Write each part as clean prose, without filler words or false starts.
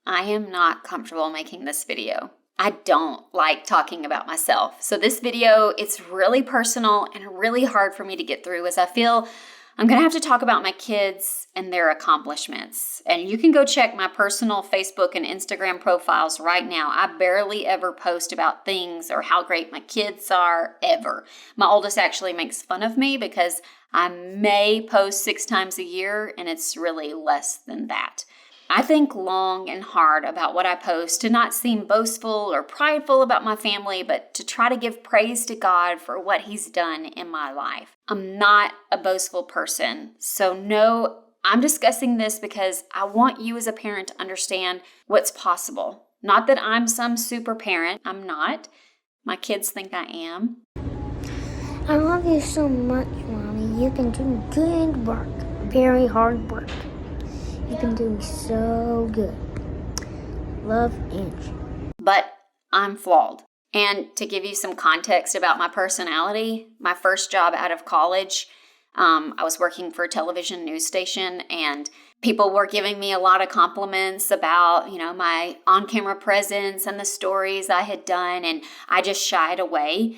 I am not comfortable making this video. I don't like talking about myself. So this video, it's really personal and really hard for me to get through as I feel I'm going to have to talk about my kids and their accomplishments. And you can go check my personal Facebook and Instagram profiles right now. I barely ever post about things or how great my kids are, ever. My oldest actually makes fun of me because I may post 6 times a year, and it's really less than that. I think long and hard about what I post to not seem boastful or prideful about my family, but to try to give praise to God for what He's done in my life. I'm not a boastful person, so no, I'm discussing this because I want you as a parent to understand what's possible. Not that I'm some super parent, I'm not. My kids think I am. I love you so much, Mommy. You can do good work, very hard work. You've been doing so good. Love, Angie. But I'm flawed. And to give you some context about my personality, my first job out of college, I was working for a television news station, and people were giving me a lot of compliments about, my on-camera presence and the stories I had done, and I just shied away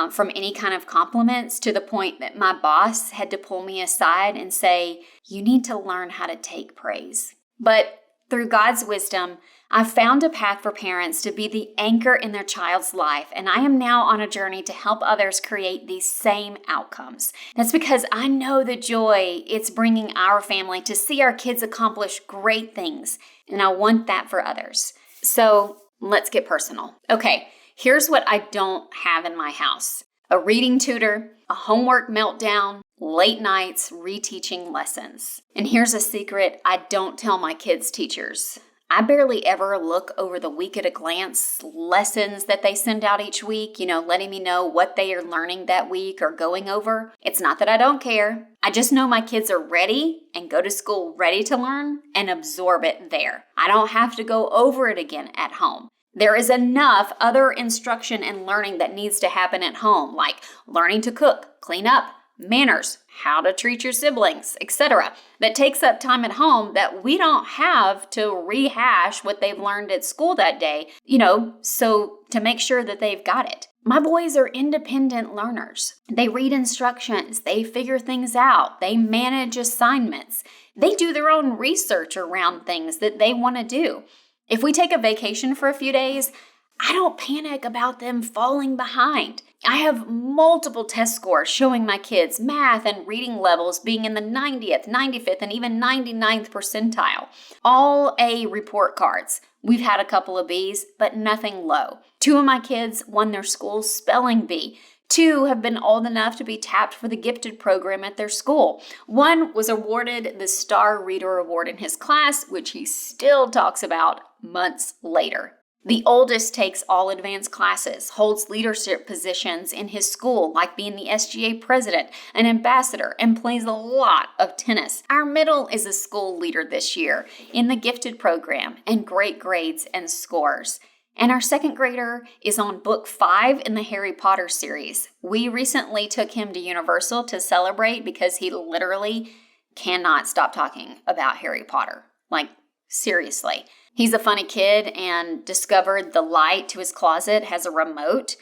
from any kind of compliments to the point that my boss had to pull me aside and say, you need to learn how to take praise. But through God's wisdom, I've found a path for parents to be the anchor in their child's life, and I am now on a journey to help others create these same outcomes. That's because I know the joy it's bringing our family to see our kids accomplish great things, and I want that for others. So let's get personal. Okay. Here's what I don't have in my house: a reading tutor, a homework meltdown, late nights reteaching lessons. And here's a secret I don't tell my kids' teachers. I barely ever look over the week at a glance lessons that they send out each week, letting me know what they are learning that week or going over. It's not that I don't care. I just know my kids are ready and go to school ready to learn and absorb it there. I don't have to go over it again at home. There is enough other instruction and learning that needs to happen at home, like learning to cook, clean up, manners, how to treat your siblings, etc., that takes up time at home that we don't have to rehash what they've learned at school that day, so to make sure that they've got it. My boys are independent learners. They read instructions, they figure things out, they manage assignments, they do their own research around things that they want to do. If we take a vacation for a few days, I don't panic about them falling behind. I have multiple test scores showing my kids' math and reading levels being in the 90th, 95th, and even 99th percentile. All A report cards. We've had a couple of Bs, but nothing low. 2 of my kids won their school's spelling bee. 2 have been old enough to be tapped for the gifted program at their school. 1 was awarded the Star Reader Award in his class, which he still talks about months later. The oldest takes all advanced classes, holds leadership positions in his school, like being the SGA President, an ambassador, and plays a lot of tennis. Our middle is a school leader this year in the gifted program and great grades and scores. And our 2nd grader is on book 5 in the Harry Potter series. We recently took him to Universal to celebrate because he literally cannot stop talking about Harry Potter. Seriously. He's a funny kid and discovered the light to his closet has a remote.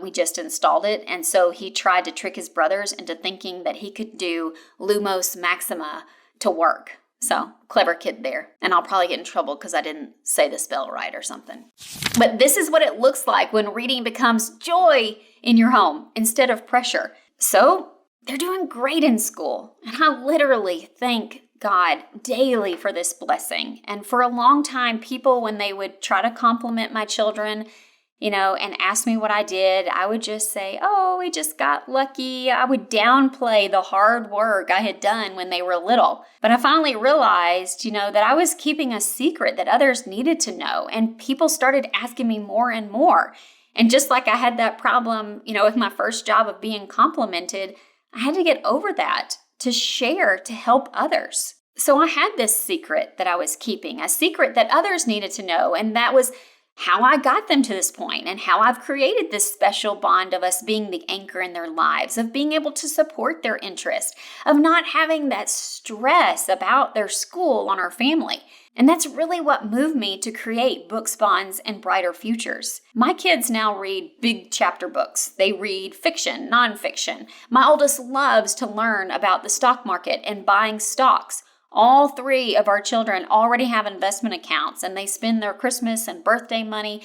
We just installed it, and so he tried to trick his brothers into thinking that he could do Lumos Maxima to work. So, clever kid there. And I'll probably get in trouble because I didn't say the spell right or something. But this is what it looks like when reading becomes joy in your home instead of pressure. So, they're doing great in school. And I literally thank God daily for this blessing. And for a long time, people, when they would try to compliment my children, and ask me what I did, I would just say, oh, we just got lucky. I would downplay the hard work I had done when they were little. But I finally realized, that I was keeping a secret that others needed to know. And people started asking me more and more. And just like I had that problem, with my first job of being complimented, I had to get over that to share, to help others. So I had this secret that I was keeping, a secret that others needed to know. And that was how I got them to this point and how I've created this special bond of us being the anchor in their lives, of being able to support their interest, of not having that stress about their school on our family. And that's really what moved me to create Books, Bonds, and Brighter Futures. My kids now read big chapter books. They read fiction, nonfiction. My oldest loves to learn about the stock market and buying stocks. All 3 of our children already have investment accounts, and they spend their Christmas and birthday money,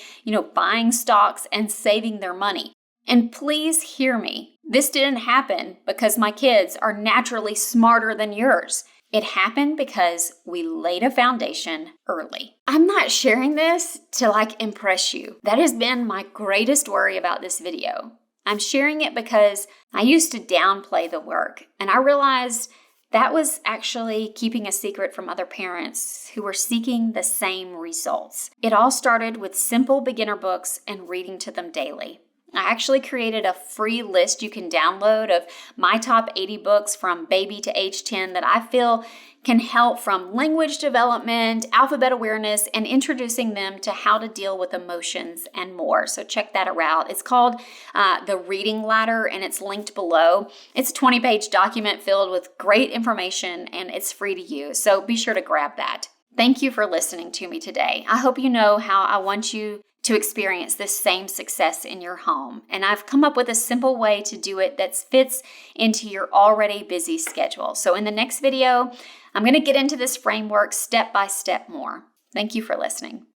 buying stocks and saving their money. And please hear me. This didn't happen because my kids are naturally smarter than yours. It happened because we laid a foundation early. I'm not sharing this to impress you. That has been my greatest worry about this video. I'm sharing it because I used to downplay the work, and I realized that was actually keeping a secret from other parents who were seeking the same results. It all started with simple beginner books and reading to them daily. I actually created a free list you can download of my top 80 books from baby to age 10 that I feel can help from language development, alphabet awareness, and introducing them to how to deal with emotions and more. So check that out. It's called the Reading Ladder, and it's linked below. It's a 20-page document filled with great information, and it's free to use. So be sure to grab that. Thank you for listening to me today. I hope you know how I want you to experience this same success in your home. And I've come up with a simple way to do it that fits into your already busy schedule. So in the next video, I'm going to get into this framework step by step more. Thank you for listening.